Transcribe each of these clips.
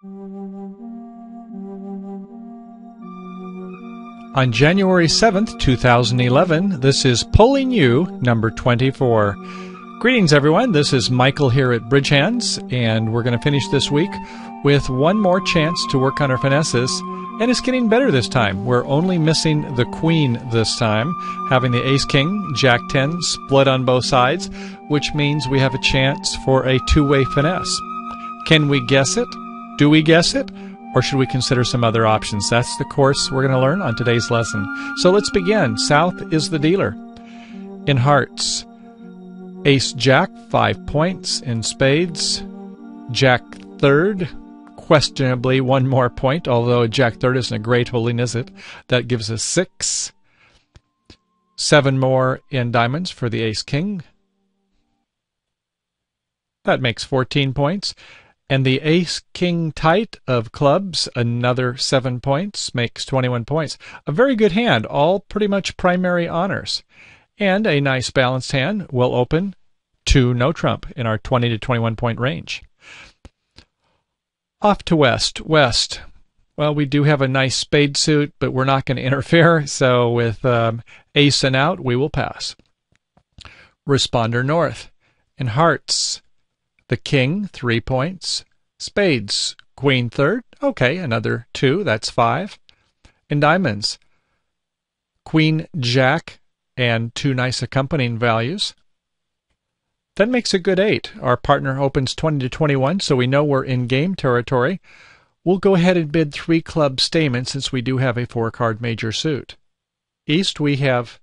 On January 7th, 2011, this is Pulling You, number 24. Greetings, everyone. This is Michael here at BridgeHands, and we're going to finish this week with one more chance to work on our finesses. And it's getting better this time. We're only missing the queen this time, having the ace-king, jack-10 split on both sides, which means we have a chance for a two-way finesse. Can we guess it? Do we guess it? Or should we consider some other options? That's the course we're going to learn on today's lesson. So let's begin. South is the dealer. In hearts, ace-jack, 5 points. In spades, jack-third, questionably 1 more point, although jack-third isn't a great holding, is it? That gives us 6. 7 more in diamonds for the ace-king. That makes 14 points. And the ace-king tight of clubs, another 7 points, makes 21 points. A very good hand, all pretty much primary honors. And a nice balanced hand will open to no trump in our 20 to 21 point range. Off to west. West. Well, we do have a nice spade suit, but we're not going to interfere. So with ace and out, we will pass. Responder north. In hearts, the king, 3 points. Spades, queen third. Okay, another 2. That's 5. In diamonds, queen, jack, and 2 nice accompanying values. That makes a good 8. Our partner opens 20 to 21, so we know we're in game territory. We'll go ahead and bid 3 club stamen since we do have a 4-card major suit. East, we have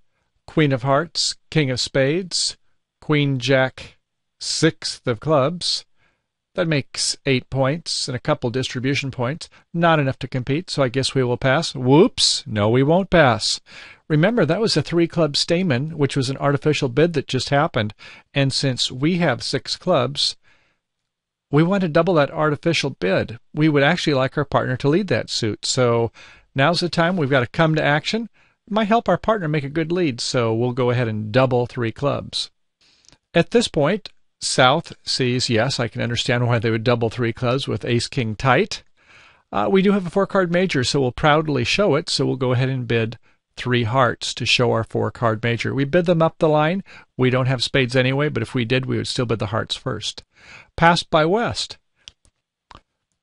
queen of hearts, king of spades, queen, jack, 6th of clubs. That makes 8 points and a couple distribution points. Not enough to compete, so I guess we will pass. Whoops! No, we won't pass. Remember, that was a 3-club stamen, which was an artificial bid that just happened. And since we have 6 clubs, we want to double that artificial bid. We would actually like our partner to lead that suit. So now's the time. We've got to come to action. It might help our partner make a good lead, so we'll go ahead and double 3 clubs. At this point, South sees, yes, I can understand why they would double 3 clubs with ace-king tight. We do have a 4-card major, so we'll proudly show it. So we'll go ahead and bid 3 hearts to show our 4-card major. We bid them up the line. We don't have spades anyway, but if we did, we would still bid the hearts first. Passed by west.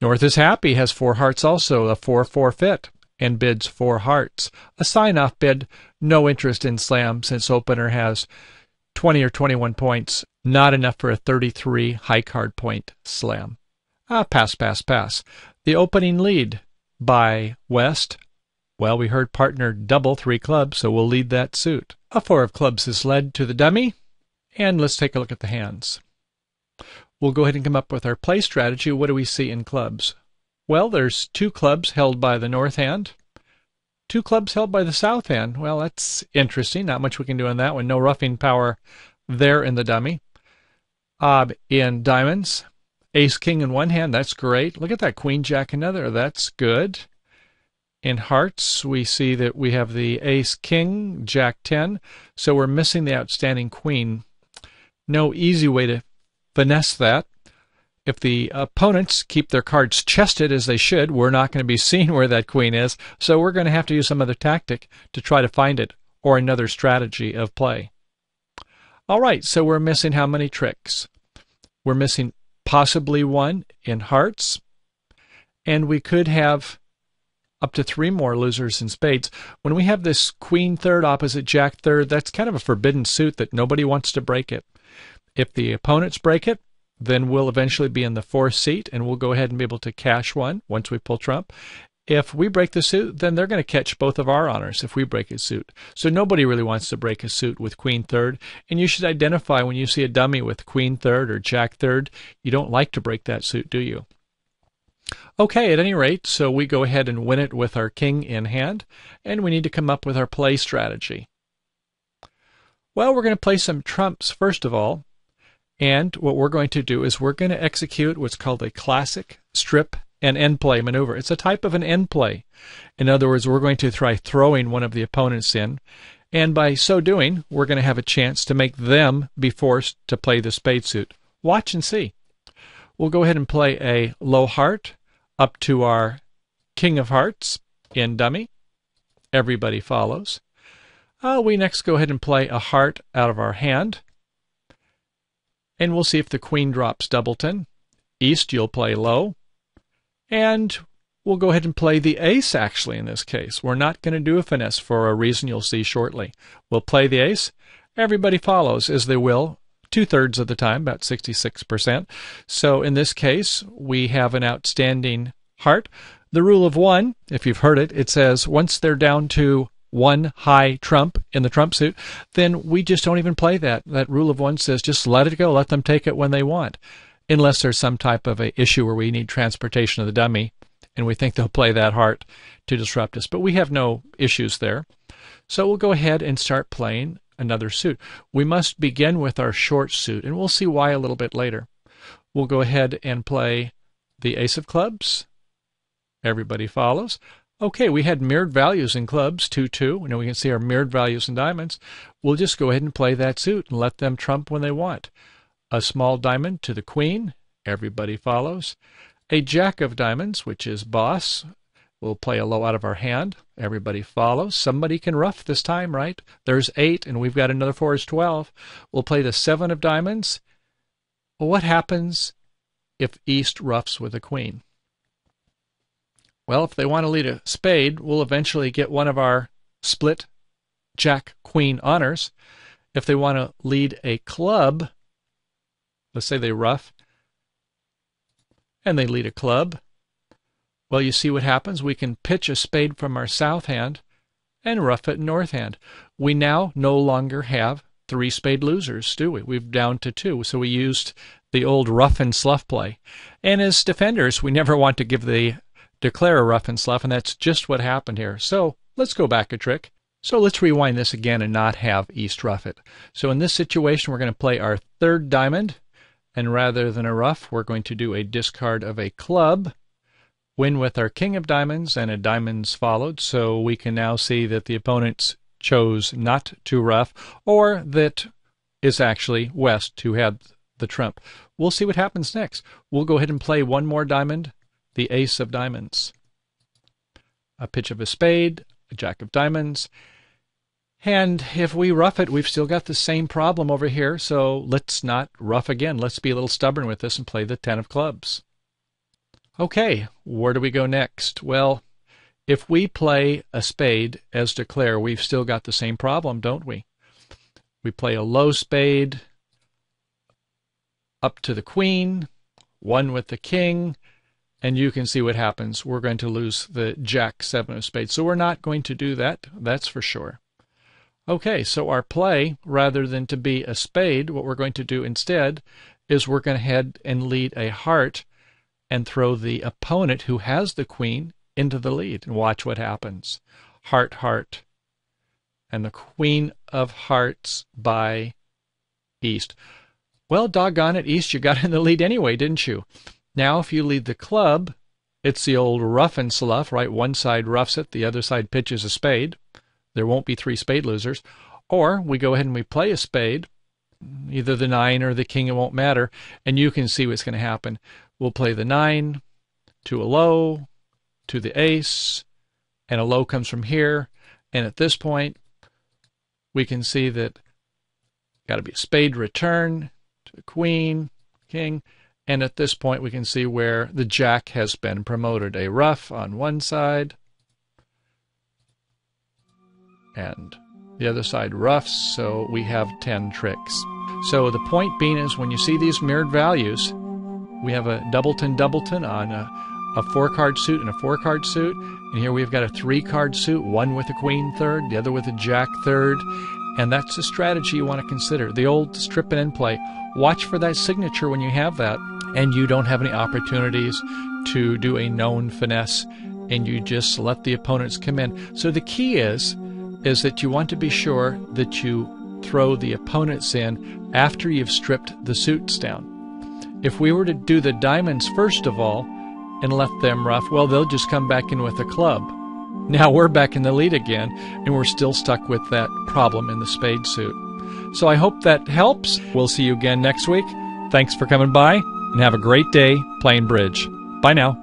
North is happy, has 4 hearts also, a 4 forfeit, and bids 4 hearts. A sign-off bid, no interest in slam since opener has 20 or 21 points, not enough for a 33 high card point slam. Pass, pass, pass. The opening lead by west. Well, we heard partner double 3 clubs, so we'll lead that suit. A 4 of clubs is led to the dummy, and let's take a look at the hands. We'll go ahead and come up with our play strategy. What do we see in clubs? Well, there's 2 clubs held by the north hand, 2 clubs held by the south hand. Well, that's interesting. Not much we can do on that one. No ruffing power there in the dummy. In diamonds, ace-king in one hand. That's great. Look at that, queen-jack another. That's good. In hearts, we see that we have the ace-king, jack-10. So we're missing the outstanding queen. No easy way to finesse that. If the opponents keep their cards chested as they should, we're not going to be seeing where that queen is, so we're going to have to use some other tactic to try to find it, or another strategy of play. All right, so we're missing how many tricks? We're missing possibly 1 in hearts, and we could have up to 3 more losers in spades. When we have this queen third opposite jack third, that's kind of a forbidden suit that nobody wants to break it. If the opponents break it, then we'll eventually be in the 4th seat, and we'll go ahead and be able to cash 1 once we pull trump. If we break the suit, then they're going to catch both of our honors if we break a suit. So nobody really wants to break a suit with queen third, and you should identify when you see a dummy with queen third or jack third. You don't like to break that suit, do you? Okay, at any rate, so we go ahead and win it with our king in hand, and we need to come up with our play strategy. Well, we're going to play some trumps first of all. And what we're going to do is we're going to execute what's called a classic strip and end play maneuver. It's a type of an end play. In other words, we're going to try throwing one of the opponents in, and by so doing, we're going to have a chance to make them be forced to play the spade suit. Watch and see. We'll go ahead and play a low heart, up to our king of hearts in dummy. Everybody follows. We next go ahead and play a heart out of our hand. And we'll see if the queen drops doubleton. East, you'll play low. And we'll go ahead and play the ace, actually, in this case. We're not going to do a finesse for a reason you'll see shortly. We'll play the ace. Everybody follows, as they will, 2/3 of the time, about 66%. So in this case, we have an outstanding heart. The rule of one, if you've heard it, it says once they're down to one high trump in the trump suit, then we just don't even play that. That rule of one says just let it go, let them take it when they want, unless there's some type of a issue where we need transportation of the dummy, and we think they'll play that heart to disrupt us. But we have no issues there. So we'll go ahead and start playing another suit. We must begin with our short suit, and we'll see why a little bit later. We'll go ahead and play the ace of clubs. Everybody follows. Okay, we had mirrored values in clubs, 2-2. Now we can see our mirrored values in diamonds. We'll just go ahead and play that suit and let them trump when they want. A small diamond to the queen. Everybody follows. A jack of diamonds, which is boss. We'll play a low out of our hand. Everybody follows. Somebody can ruff this time, right? There's 8, and we've got another 4 is 12. We'll play the 7 of diamonds. Well, what happens if East ruffs with a queen? Well, if they want to lead a spade, we'll eventually get one of our split jack-queen honors. If they want to lead a club, let's say they ruff, and they lead a club, well, you see what happens. We can pitch a spade from our south hand and ruff it in north hand. We now no longer have 3 spade losers, do we? We've down to 2, so we used the old ruff and sluff play. And as defenders, we never want to declare a ruff and sluff, and that's just what happened here. So let's go back a trick. So let's rewind this again and not have East ruff it. So in this situation, we're going to play our 3rd diamond, and rather than a ruff, we're going to do a discard of a club, win with our king of diamonds, and a diamonds followed. So we can now see that the opponents chose not to ruff, or that is actually West who had the trump. We'll see what happens next. We'll go ahead and play one more diamond, the ace of diamonds. A pitch of a spade, a jack of diamonds. And if we ruff it, we've still got the same problem over here, so let's not ruff again. Let's be a little stubborn with this and play the 10 of clubs. Okay, where do we go next? Well, if we play a spade as declare, we've still got the same problem, don't we? We play a low spade up to the queen, 1 with the king, and you can see what happens. We're going to lose the jack 7 of spades. So we're not going to do that, that's for sure. Okay, so our play, rather than to be a spade, what we're going to do instead is we're going to head and lead a heart and throw the opponent who has the queen into the lead. And watch what happens. Heart, heart. And the queen of hearts by East. Well, doggone it, East, you got in the lead anyway, didn't you? Now, if you lead the club, it's the old ruff and sluff, right? One side ruffs it, the other side pitches a spade. There won't be 3 spade losers. Or we go ahead and we play a spade, either the 9 or the king, it won't matter, and you can see what's going to happen. We'll play the 9 to a low, to the ace, and a low comes from here. And at this point, we can see that got to be a spade return to the queen, king. And at this point, we can see where the jack has been promoted. A ruff on one side, and the other side ruffs, so we have 10 tricks. So the point being is when you see these mirrored values, we have a doubleton on a 4-card suit and a 4-card suit, and here we've got a 3-card suit, one with a queen third, the other with a jack third, and that's a strategy you want to consider. The old strip and end play. Watch for that signature when you have that, and you don't have any opportunities to do a known finesse, and you just let the opponents come in. So the key is that you want to be sure that you throw the opponents in after you've stripped the suits down. If we were to do the diamonds first of all and let them ruff, well, they'll just come back in with a club. Now we're back in the lead again, and we're still stuck with that problem in the spade suit. So I hope that helps. We'll see you again next week. Thanks for coming by, and have a great day playing bridge. Bye now.